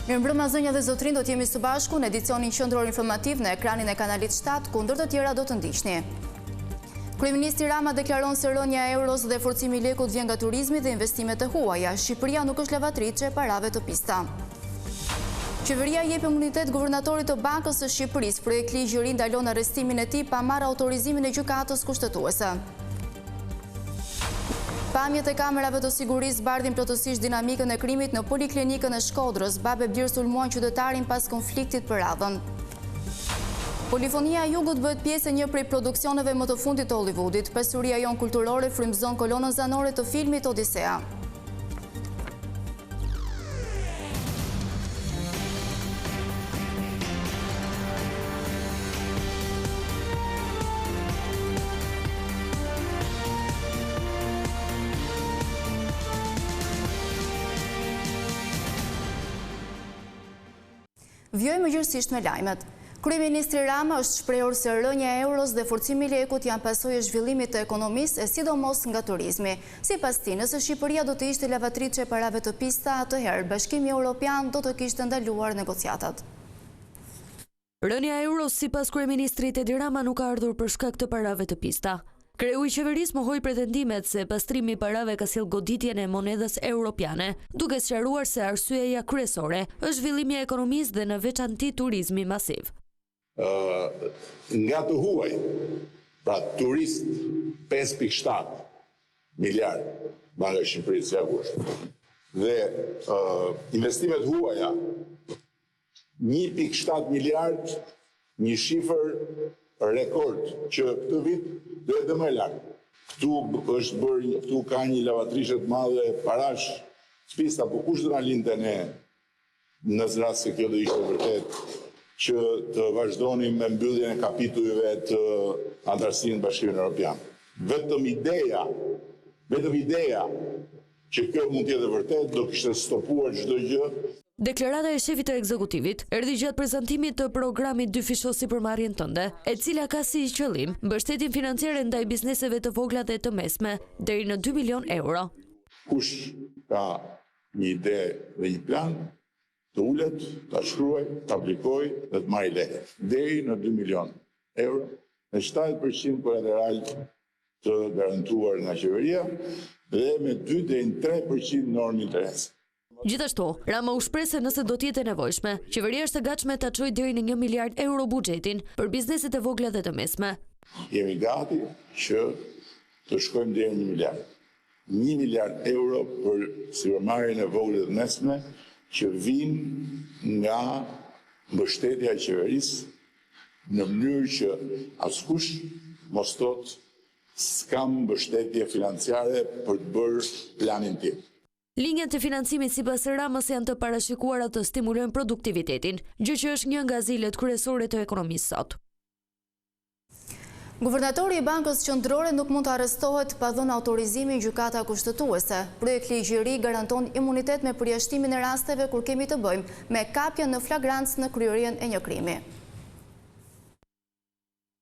Mirëmbrëma zonja dhe zotrin, do t'jemi së bashku në edicionin qendror informativ në ekranin e kanalit 7, kundër të tjera do të ndiqni. Kryeministri Rama deklaron se rënja e euros dhe forcimi i lekut vjen nga turizmi dhe investimet e huaja. Shqipëria nuk është lavatriçe e parave të pista. Qeveria jep imunitet guvernatorit të Bankës së Shqipërisë. Projekt ligji i ri ndalon arrestimin e tij pa marrë autorizimin e gjykatës kushtetuese. Pamjet e kamerave të sigurisë bardhin plotësisht dinamikën e krimit në poliklinikën e Shkodrës. Babe Blir sulmuan qytetarin pas konfliktit për radhën. Polifonia e Jugut bëhet pjesë e një prej produksioneve më të fundit të Hollywoodit. Pasuria jon kulturore frymëzon kolonën zanore të filmit Odisea. Vjojmë gjërësisht me lajmet. Kryeministri Rama është shprehur se rënja e euros dhe forcimi i lekut janë pasojë e zhvillimit të ekonomisë e sidomos nga turizmi. Sipas tij, nëse Shqipëria do të ishte lavatriçe e parave të pista, atëherë Bashkimi Evropian do të kishte ndaluar negociatat. Rënja e euros sipas kryeministrit Edi Rama nuk ka ardhur për shkak të parave të pista. Kreu i qeverisë mohoi pretendimet se pastrimi i parave ka sjellë goditjen e monedhës europiane, duke sqaruar se arsyeja kryesore është zhvillimi i ekonomisë dhe në veçanti turizmi masiv. Nga të huaj, pra turist 5.7 miliard Banka e Shqipërisë agusht, dhe investimet huaja 1.7 miliard, një shifër rekord që këtë vit do jetë më lart. Këtu ka një lavatrishë të madhe parash pista, po kush do na linte ne në rast se kjo do ishte vërtet që të vazhdonim me mbylljen e kapitujve të antarësinë në Bashkimin Evropian. Vetëm ideja që kjo mund të jetë vërtet do kishte stopuar çdo gjë. Deklarata e shefit të ekzekutivit erdhi gjatë prezantimit të programit dy fishosi për marrjen tënde, e cila ka si qëllim mbështetjen financiare ndaj bizneseve të vogla dhe të mesme deri në 2 milion euro. Kush ka një ide dhe një plan, të ulet, të shkruaj, të aplikoj dhe të marrë leje. Deri në 2 milion euro, me 7% kolateral të garantuar nga qeveria dhe me 2 deri në 3% normë interes. Gjithashtu, Rama u shpreh se nëse do të jetë nevojshme, qeveria është e gatshme ta çojë deri në 1 miliard euro buxhetin për bizneset e vogla dhe të mesme. Jemi gati që të shkojmë deri në 1 miliard. 1 miliard euro për sipërmarrjen e vogla dhe të mesme që vijnë nga mbështetja e qeverisë në mënyrë që askush mos thotë s'kam mbështetje financiare për të bërë planin tim. Linjat e financimit sipas Ramës janë të parashikuara të stimulojnë produktivitetin, gjë që është një nga zilet kryesore të ekonomisë sot. Guvernatori i Bankës Qendrore nuk mund të arrestohet pa dhënë autorizimin gjykata kushtetuese. Projekt ligji i ri garanton imunitet me përjashtimin e rasteve kur kemi të bëjmë me kapjen në flagrancë në kryerjen e një krimi.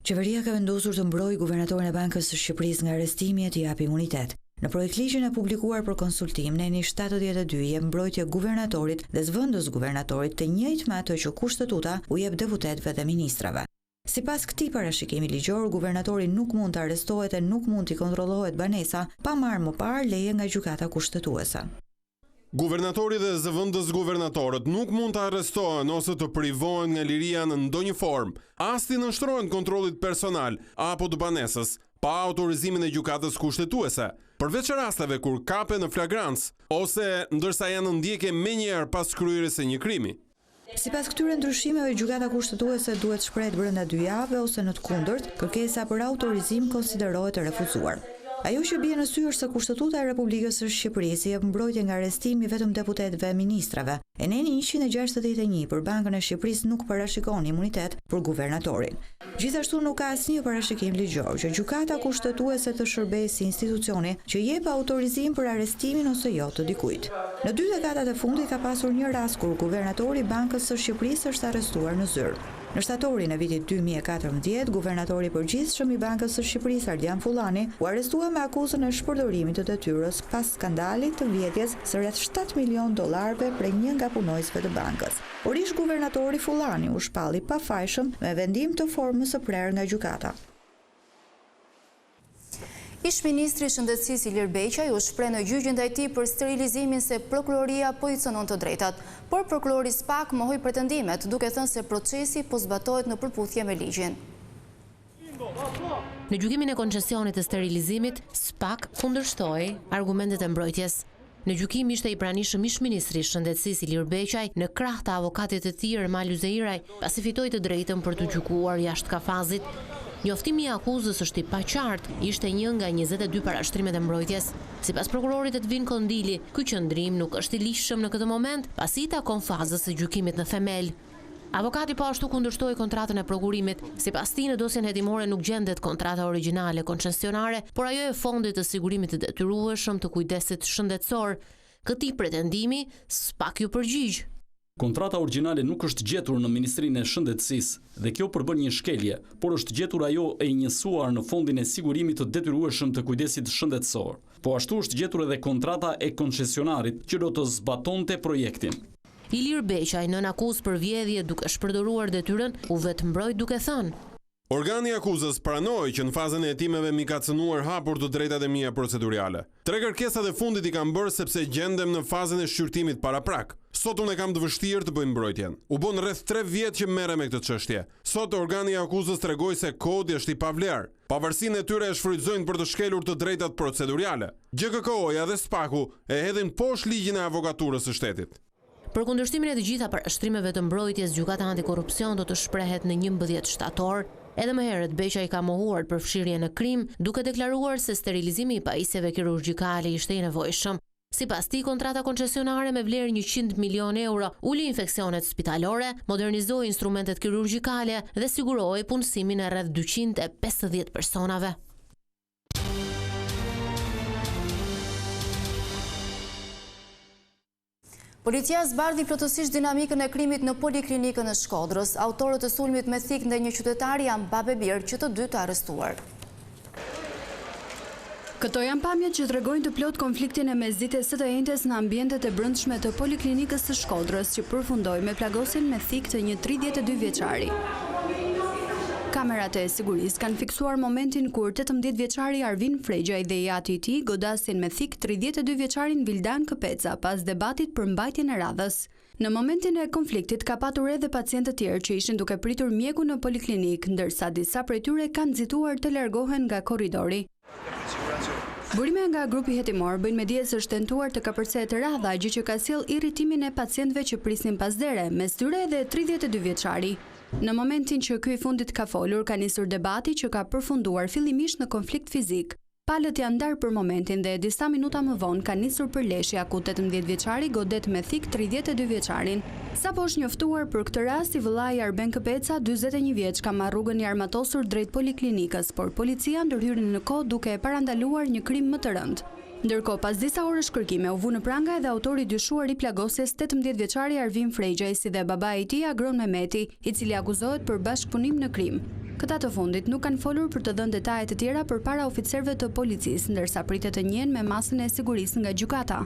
Qeveria ka vendosur të mbrojë guvernatorin e Bankës së Shqipërisë nga arrestimi e t'i japë imunitet. Në projekt ligjin e publikuar për konsultim në eni 72 jep mbrojtje guvernatorit dhe zvendës guvernatorit të njëjtë me atë që kushtetuta u jep deputetëve dhe ministrave. Sipas këtij parashikimi ligjor, guvernatori nuk mund të arrestohet e nuk mund t'i kontrollohet banesa pa marrë më parë leje nga gjykata kushtetuese. Guvernatori dhe zëvendës guvernatorët nuk mund të arrestohen ose të privohen nga liria në ndonjë formë, as t'i nënshtrohen kontrollit personal apo të banesës, pa autorizimin e gjykatës kushtetuese, përveç rasteve kur kape në flagrancë ose ndërsa janë ndjekje menjëherë pas kryerjes së një krimi. Sipas këtyre ndryshimeve, gjykata kushtetuese duhet shprehet brenda 2 javëve ose në të kundërt, kërkesa për autorizim konsiderohet e refuzuar. Ajo që bie në sy është se Kushtetuta e Republikës së Shqipërisë jep mbrojtje nga arrestimi vetëm deputetëve e ministrave. E neni 161 për Bankën e Shqipërisë nuk parashikon imunitet për guvernatorin. Gjithashtu nuk ka asnjë parashikim ligjor që gjykata kushtetuese të shërbejë si institucioni që jep autorizim për arrestimin ose jo të dikujt. Në 2 dekadat e fundit ka pasur një rast kur guvernatori i Bankës së Shqipërisë është arrestuar në zyrë. Në shtatorin e vitit 2014, guvernatori i përgjithshëm i Bankës së Shqipërisë Ardian Fullani u arrestua me akuzën e shpërdorimit të detyrës pas skandalit të vjedhjes së rreth $7 milion prej një nga punojësve të bankës. Por ish guvernatori Fullani u shpalli pafajshëm me vendim të formës së prerë nga gjykata. Ish ministri i Shëndetësisë Ilir Beqaj u shpreh në gjyqin ndaj tij për sterilizimin se prokuroria pozicionon të drejtat, por prokurori SPAK mohoi pretendimet, duke thënë se procesi po zbatohet në përputhje me ligjin. Në gjykimin e koncesionit të sterilizimit, SPAK kundërshtoi argumentet e mbrojtjes. Në gjykim ishte i pranishëm ish ministri i Shëndetësisë Ilir Beqaj në krah të avokatit të tij Ermal Uzeiraj, pasi fitoi të drejtën për të gjykuar jashtë kafazit. Njoftimi i akuzës është i paqartë, ishte një nga 22 parashtrimet e mbrojtjes. Sipas prokurorit Edvin Kondili, ky qëndrim nuk është i lishëm në këtë moment, pasi i takon fazës së gjykimit në themel. Avokati po ashtu kundërshtoi kontratën e prokurimit. Sipas tij në dosjen hetimore nuk gjendet kontrata origjinale koncesionare, por ajo e fondit të sigurimit të detyrueshëm të kujdesit shëndetësor. Këtij pretendimi SPAK ju përgjigj. Kontrata origjinale nuk është gjetur në Ministrinë e Shëndetësisë dhe kjo përbën një shkelje, por është gjetur ajo e njësuar në fondin e sigurimit të detyrueshëm të kujdesit shëndetësor. Po ashtu është gjetur edhe kontrata e koncesionarit që do të zbatonte projektin. Ilir Beqaj nën akuzë për vjedhje duke shpërdoruar detyrën u vetëmbrojt duke thënë: Organi i akuzës pranoi që në fazën e hetimeve mi ka cënuar hapur të drejtat e mia procedurale. 3 kërkesat e fundit i kam bërë sepse gjendem në fazën e shqyrtimit para prak. Sot unë e kam të vështirë të bëj mbrojtjen. U bën rreth 3 vjet që merrem me këtë çështje. Sot organi i akuzës tregoi se kodi është i pavlerë. Pavarësinë e tyre e shfrytëzojnë për të shkelur të drejtat procedurale. GKK-ja dhe SPAK-u e hedhin poshtë ligjin e avokaturës së shtetit. Për kundërshtimin e të gjitha parashtrimeve të mbrojtjes, gjykata antikorrupsion do të shprehet në 11 shtator. Edhe më herët Beqaj ka mohuar përfshirje në krim, duke deklaruar se sterilizimi i pajisjeve kirurgjikale ishte i nevojshëm. Sipas tij, kontrata koncesionare me vlerë 100 milion euro uli infeksionet spitalore, modernizoi instrumentet kirurgjikale dhe siguroi punësimin e rreth 250 personave. Policia zbardhi plotësisht dinamikën e krimit në Poliklinikën e Shkodrës. Autorët e sulmit me thik ndaj një qytetari janë babe birë që të dy të arrestuar. Këto janë pamjet që tregojnë të plot konfliktin e mesdites së të njëjtës në ambientet e brendshme të Poliklinikës së Shkodrës, që përfundoi me plagosjen me thik të një 32 vjeçari. Kamerat e sigurisë kanë fiksuar momentin kur 18 vjeçari Arvin Fregjaj dhe jati i tij godasin me thik 32 vjeçarin Vildan Këpeca pas debatit për mbajtjen e radhës. Në momentin e konfliktit ka patur edhe pacientë të tjerë që ishin duke pritur mjeku në poliklinik, ndërsa disa prej tyre kanë nxituar të largohen nga korridori. Burime nga grupi hetimor bëjnë me dije se është tentuar të kapërcehet radha, gjë që ka sjell irritimin e pacientëve që prisnin pas dere, mes tyre edhe 32 vjeçari. Në momentin që ky i fundit ka folur, ka nisur debati që ka përfunduar fillimisht në konflikt fizik. Palët janë ndarë për momentin dhe disa minuta më vonë ka nisur përleshja ku 18 vjeçari godet me thik 32 vjeçarin. Sapo është njoftuar për këtë rast, i vëllai Arben Këpeca, 41 vjeç, ka marrë rrugën i armatosur drejt poliklinikës, por policia ndërhyri në kohë duke e parandaluar një krim më të rëndë. Ndërkohë, pas disa orësh kërkime, u vu në pranga edhe autori dyshuar i plagosjes 18 vjeçari Arvin Fregjaj, si dhe babai i tij Agron Mehmeti, i cili akuzohet për bashkëpunim në krim. Këta të fundit nuk kanë folur për të dhënë detaje të tjera përpara oficerëve të policisë, ndërsa pritet të njihen me masën e sigurisë nga gjykata.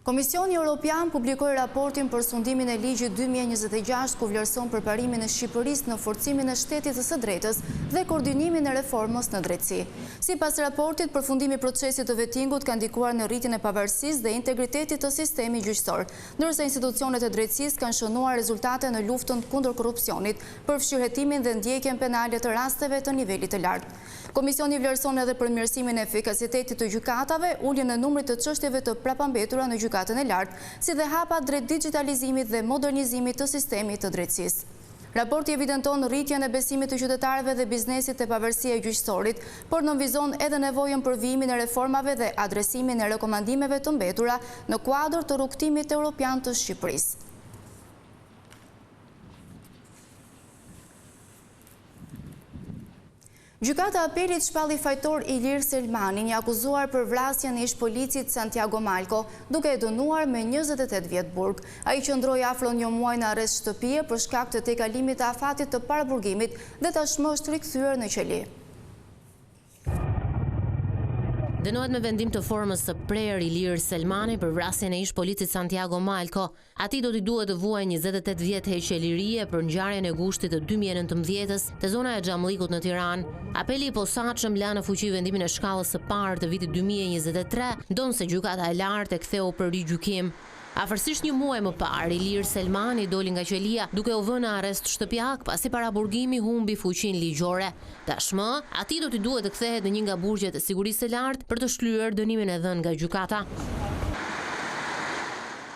Komisioni Europian publikoi raportin për sundimin e ligjit 2026 ku vlerëson përparimin e Shqipërisë në forcimin e shtetit të së drejtës dhe koordinimin e reformës në drejtësi. Sipas raportit, përfundimi i procesit të vettingut ka ndikuar në rritjen e pavarësisë dhe integritetit të sistemit gjyqësor, ndërsa institucionet e drejtësisë kanë shënuar rezultate në luftën kundër korrupsionit, përfshirë hetimin dhe ndjekjen penale të rasteve të nivelit të lartë. Komisioni vlerëson edhe përmirësimin e efikasitetit të gjykatave, uljen e numrit të çështjeve të prapambetura në gjykatën e lartë, si dhe hapa drejt digitalizimit dhe modernizimit të sistemit të drejtësisë. Raporti evidenton rritjen e besimit të qytetarëve dhe biznesit te pavarësia e gjyqësorit, por nënvizon edhe nevojën për vijimin e reformave dhe adresimin e rekomandimeve të mbetura në kuadër të rrugtimit evropian të Shqipërisë. Gjykata e Apelit shpalli fajtor Ilir Selmanin, i akuzuar për vrasjen e ish policit Santiago Malko, duke e dënuar me 28 vjet burg. Ai qëndroi afro një muaj në arrest shtëpie për shkak të tejkalimit të afatit të paraburgimit dhe tashmë është rikthyer në qeli. Dënohet me vendim të formës së prerë Ilir Selmani për vrasjen e ish policit Santiago Malko. Atij do t'i duhet të vuajë 28 vjet heqje lirie për ngjarjen e gushtit të 2019-s te zona e Xhamllikut në Tiranë. Apeli i posaçëm la në fuqi vendimin e shkallës së parë të vitit 2023, ndonse gjykata e lartë e ktheu për rigjykim. Afërsisht një muaj më parë, Ilir Selmani doli nga qelia duke u vënë në arrest shtëpiak pasi paraburgimi humbi fuqinë ligjore. Tashmë, atij do t'i duhet të kthehet në një nga burgjet e sigurisë së lartë për të shlyer dënimin e dhënë nga gjykata.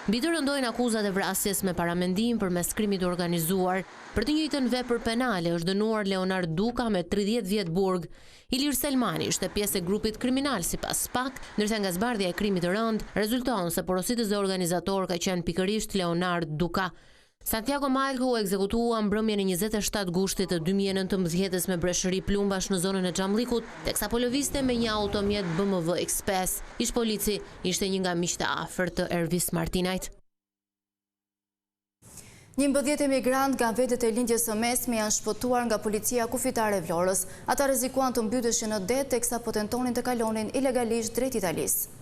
Mbi të rëndojnë akuzat e vrasjes me paramendim përmes krimit të organizuar. Për të njëjtën vepër penale është dënuar Leonard Duka me 30 vjet burg. Ilir Selmani ishte pjesë e grupit kriminal sipas SPAK, ndërsa nga zbardhja e krimit të rënd rezulton se porositës dhe organizator ka qenë pikërisht Leonard Duka. Santiago Malko u ekzekutua mbrëmjen e 27 gushtit të 2019 me breshëri plumbash në zonën e Xhamllikut, teksa po lëvizte me një automjet BMW X5. Ish polici ishte një nga miqtë e afërt të Ervis Martinajt. 11 emigrant nga vendet e lindjes së mesme janë shpëtuar nga policia kufitare e Vlorës. Ata rrezikuan të mbyteshin në det teksa po tentonin të kalonin ilegalisht drejt Italisë.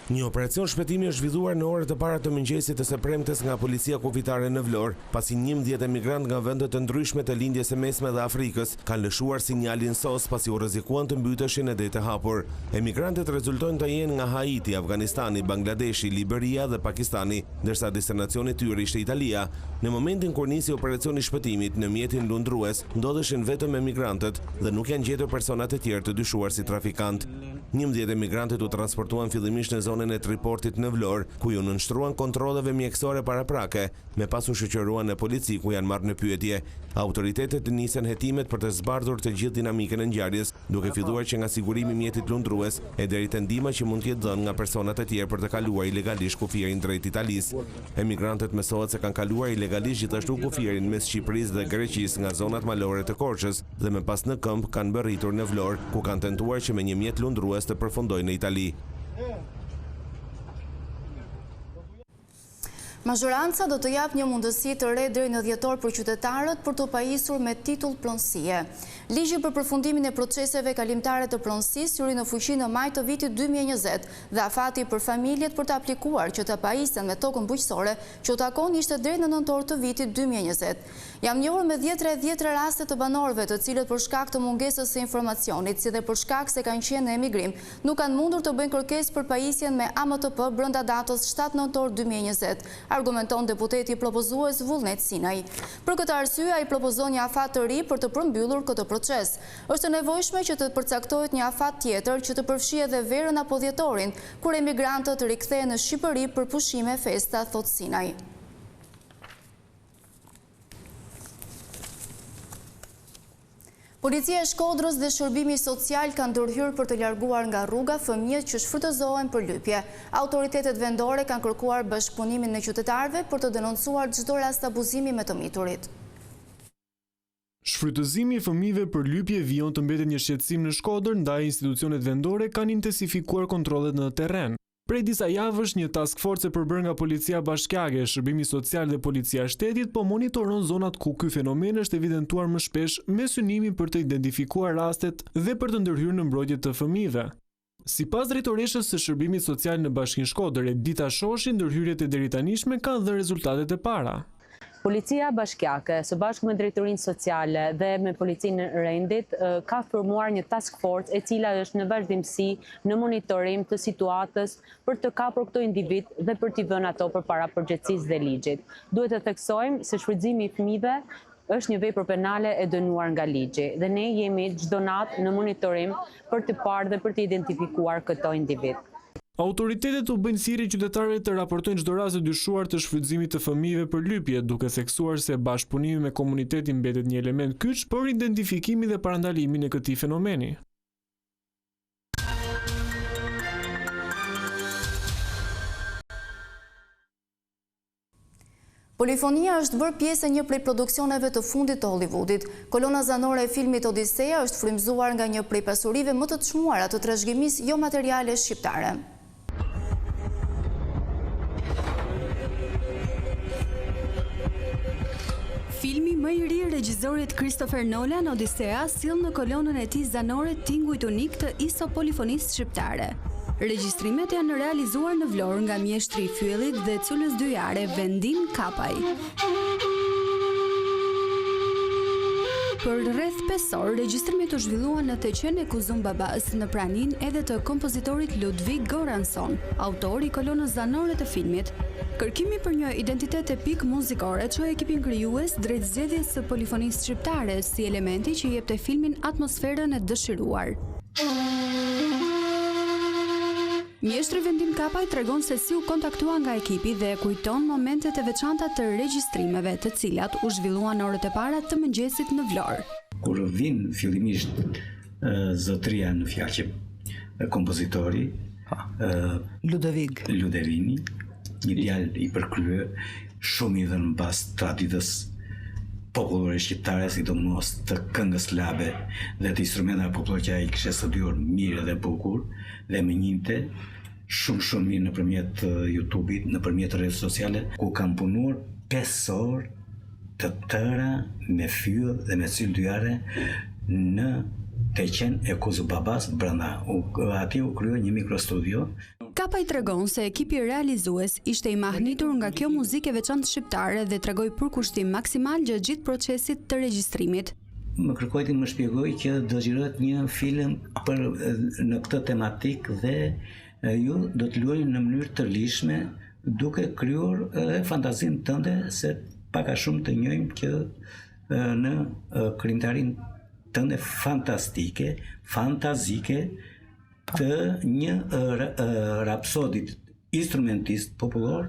Një operacion shpëtimi është zhvilluar në orët e para të mëngjesit të së premtes nga policia kufitare në Vlorë, pasi 11 emigrant nga vende të ndryshme të lindjes së mesme dhe Afrikës kanë lëshuar sinjalin SOS pasi u rrezikuan të mbyteshin në det të hapur. Emigrantët rezultojnë të jenë nga Haiti, Afganistani, Bangladeshi, Liberia dhe Pakistani, ndërsa destinacioni i tyre ishte Italia. Në momentin kur nisi operacioni shpëtimit në mjetin lundrues, ndodheshin vetëm emigrantët dhe nuk janë gjetur persona të tjerë të dyshuar si trafikant. 11 emigrantët u transportuan fillimisht në zonën e Triportit në Vlorë, ku ju nënshtruan kontrolleve mjekësore paraprake, me pas u shoqëruan në polici ku janë marrë në pyetje. Autoritetet nisën hetimet për të zbardhur të gjithë dinamikën e ngjarjes, duke filluar që nga sigurimi i mjetit lundrues e deri te ndihma që mund të jetë dhënë nga persona të tjerë për të kaluar ilegalisht kufirin drejt Italisë. Emigrantët mësohet se kanë kaluar ilegalisht gjithashtu kufirin mes Shqipërisë dhe Greqisë nga zonat malore të Korçës dhe më pas në këmbë kanë bërritur në Vlorë, ku kanë tentuar që me një mjet lundrues të përfundojnë në Itali. Mazhoranca do të jap një mundësi të re deri në dhjetor për qytetarët për të pajisur me titull pronësie. Ligji për përfundimin e proceseve kalimtare të pronësisë hyri në fuqi në maj të vitit 2020 dhe afati për familjet për të aplikuar që të pajisen me tokën bujqësore që u takon ishte deri në nëntor të vitit 2020. Jam njohur me 10 raste të banorëve të cilët për shkak të mungesës së informacionit, si dhe për shkak se kanë qenë në emigrim, nuk kanë mundur të bëjnë kërkesë për pajisjen me AMTP brenda datës 7 nëntor 2020. Argumenton deputeti propozues Vullnet Sinaj. Për këtë arsye, ai propozon një afat të ri për të përmbyllur këtë proces. Është e nevojshme që të përcaktohet një afat tjetër që të përfshijë edhe verën apo dhjetorin, kur emigrantët rikthehen në Shqipëri për pushime festa, thot Sinaj. Policia e Shkodrës dhe Shërbimi Social kanë ndërhyrë për të larguar nga rruga fëmijët që shfrytëzohen për lypje. Autoritetet vendore kanë kërkuar bashkëpunimin me qytetarëve për të denoncuar çdo rast abuzimi me të miturit. Shfrytëzimi i fëmijëve për lypje vijon të mbetet një shqetësim në Shkodër, ndaj institucionet vendore kanë intensifikuar kontrollet në terren. Prej disa javësh, një task force e përbërë nga Policia Bashkiake, Shërbimi Social dhe Policia e Shtetit po monitoron zonat ku ky fenomen është evidentuar më shpesh me synimin për të identifikuar rastet dhe për të ndërhyrë në mbrojtje të fëmijëve. Sipas drejtoreshës së Shërbimit Social në Bashkinë Shkodër, Edita Shoshi, ndërhyrjet e deritanishme kanë dhënë rezultatet e para. Policia Bashkiake, së bashku me Drejtorinë Sociale dhe me Policinë Rendit, ka formuar një task force e cila është në vazhdimsi në monitorim të situatës për të kapur këto individ dhe për t'i vënë ato përpara përgjegjësisë dhe ligjit. Duhet të theksojmë se shfrytëzimi i fëmijëve është një vepër penale e dënuar nga ligji dhe ne jemi çdo natë në monitorim për të parë dhe për të identifikuar këto individ. Autoritetet u bëjnë thirrje qytetarëve të raportojnë çdo rast të dyshuar të shfrytëzimit të fëmijëve për lypje, duke theksuar se bashkëpunimi me komunitetin mbetet një element kyç për identifikimin dhe parandalimin e këtij fenomeni. Polifonia është bërë pjesë e një prej produksioneve të fundit të Hollywoodit. Kolona zanore e filmit Odiseja është frymëzuar nga një prej pasurive më të çmuara të trashëgimisë jo materiale shqiptare. Filmi më i ri i regjisorit Christopher Nolan, Odiseja, sill në kolonën e tij zanore tingujt unik të isopolifonisë shqiptare. Regjistrimet janë realizuar në Vlorë nga mjeshtri i Fyllit dhe Culës Dyjare Vendin Kapaj. Për rreth 5 orë, regjistrimet u zhvilluan në të qenë e Kuzum Babas në praninë edhe të kompozitorit Ludvig Göransson, autor i kolonës zanore të filmit. Kërkimi për një identitet epik muzikore çoi ekipin krijues drejt zgjedhjes së polifonisë shqiptare si elementi që jepte filmin atmosferën e dëshiruar. Mjeshtri Vendin Kapaj tregon se si u kontaktua nga ekipi dhe kujton momentet e veçanta të regjistrimeve, të cilat u zhvilluan orët e para të mëngjesit në Vlorë. Kur vin fillimisht zotëria në fjalë, kompozitori Ludevini, një djalë i përkryer, shumë i dhënë mbas traditës popullore shqiptare, sidomos të këngës labe dhe të instrumentave popullore që ai kishte studiuar mirë dhe bukur dhe më njinte shumë mirë nëpërmjet YouTube-it, nëpërmjet rrjeteve sociale, ku kam punuar 5 orë të tëra me fyll dhe me cyl dyjare në Teqen e Kuzu Babas brenda. Atje u krijoi një mikrostudio. Kapaj tregon se ekipi realizues ishte i mahnitur nga kjo muzikë e veçantë shqiptare dhe tregoi përkushtim maksimal gjatë gjithë procesit të regjistrimit. Më kërkoi të më shpjegoj që do xhirohet një film në këtë tematik dhe ju do të luajni në mënyrë të lishme duke krijuar edhe fantazinë tënde, se pak a shumë të njohim që në krijimtarinë tënde fantazike të një rapsodit instrumentist popullor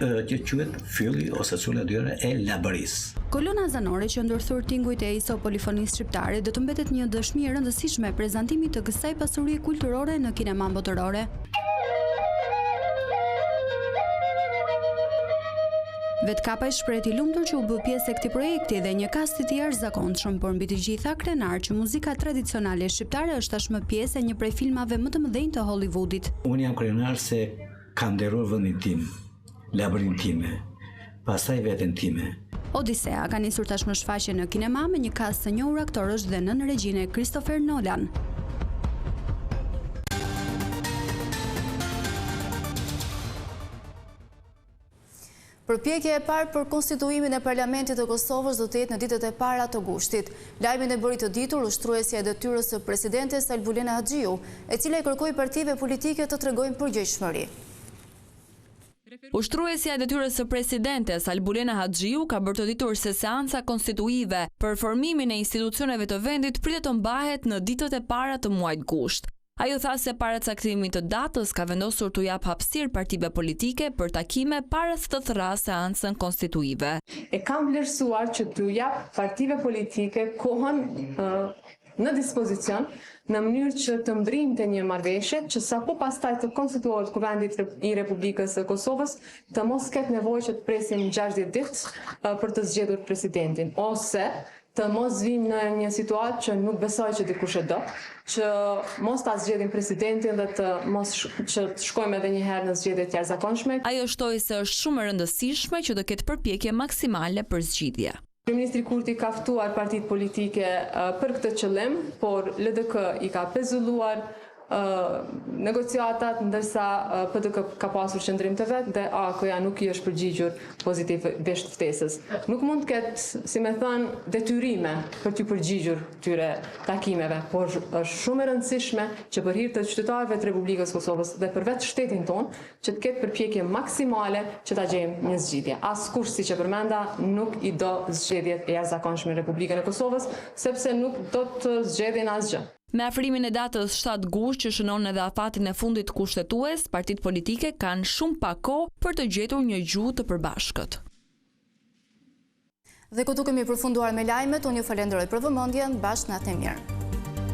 që quhet Fylli ose Cula Dyjare e Labëris. Kolona zanore që ndërthur tingujt e isopolifonisë shqiptare do të mbetet një dëshmi e rëndësishme e prezantimit të kësaj pasurie kulturore në kineman botërore. Vet Kapaj shpreh i lumtur që u bë pjesë e këtij projekti dhe një kast i jashtëzakonshëm, por mbi të gjitha krenar që muzika tradicionale shqiptare është tashmë pjesë e një prej filmave më të mëdhenj të Hollywoodit. Unë jam krenar se kam nderuar vendin tim, labërin time, pastaj veten time. Odiseja ka nisur tashmë shfaqje në kinema me një kast të njohur aktorësh dhe nën regjinë Christopher Nolan. Përpjekja e parë për konstituimin e Parlamentit të Kosovës do të jetë në ditët e para të gushtit. Lajmin e bëri të ditur ushtruesja e detyrës së presidentes Albulena Haxhiu, e cila i kërkoi partive politike të tregojnë përgjegjësi. Ushtruesja e detyrës së presidentes Albulena Haxhiu ka bërë të ditur se seanca konstituive për formimin e institucioneve të vendit pritet të mbahet në ditët e para të muajit gusht. Ajo tha se para caktimit të datës ka vendosur të jap hapësirë partive politike për takime para se të thërrasë seancën konstituive. E kam vlerësuar që të jap partive politike kohën në dispozicion në mënyrë që të mbërrimte një marrëveshje që sapo pastaj të konstituohet Kuvendi i Republikës së Kosovës, të mos ketë nevojë që të presim 60 ditë për të zgjedhur presidentin, ose të mos vim në një situatë që nuk besoj që dikush e do, që mos ta zgjedhim presidentin dhe që të shkojmë edhe një herë në zgjedhje të jashtëzakonshme. Ajo shtoi se është shumë e rëndësishme që të ketë përpjekje maksimale për zgjidhje. Kryeministri Kurti ka ftuar partitë politike për këtë qëllim, por LDK i ka pezulluar negociatat, ndërsa PDK ka pasur qëndrim të vet dhe AKJ nuk i është përgjigjur pozitivisht ftesës. Nuk mund të ketë, si me thënë, detyrime për t'ju përgjigjur këtyre takimeve, por është shumë e rëndësishme që për hir të qytetarëve të Republikës Kosovës dhe për vetë shtetin tonë që të ketë përpjekje maksimale që ta gjejmë një zgjidhje. Askush, siç e përmenda, nuk i do zgjedhjet e jashtëzakonshme në Republikën e Kosovës, sepse nuk do të zgjedhin asgjë. Me afrimin e datës 7 gusht që shënon edhe afatin e fundit kushtetues, partitë politike kanë shumë pak kohë për të gjetur një gjuhë të përbashkët. Dhe këtu kemi përfunduar me lajmet, unë ju falenderoj për vëmendjen, bashkë natë e mirë.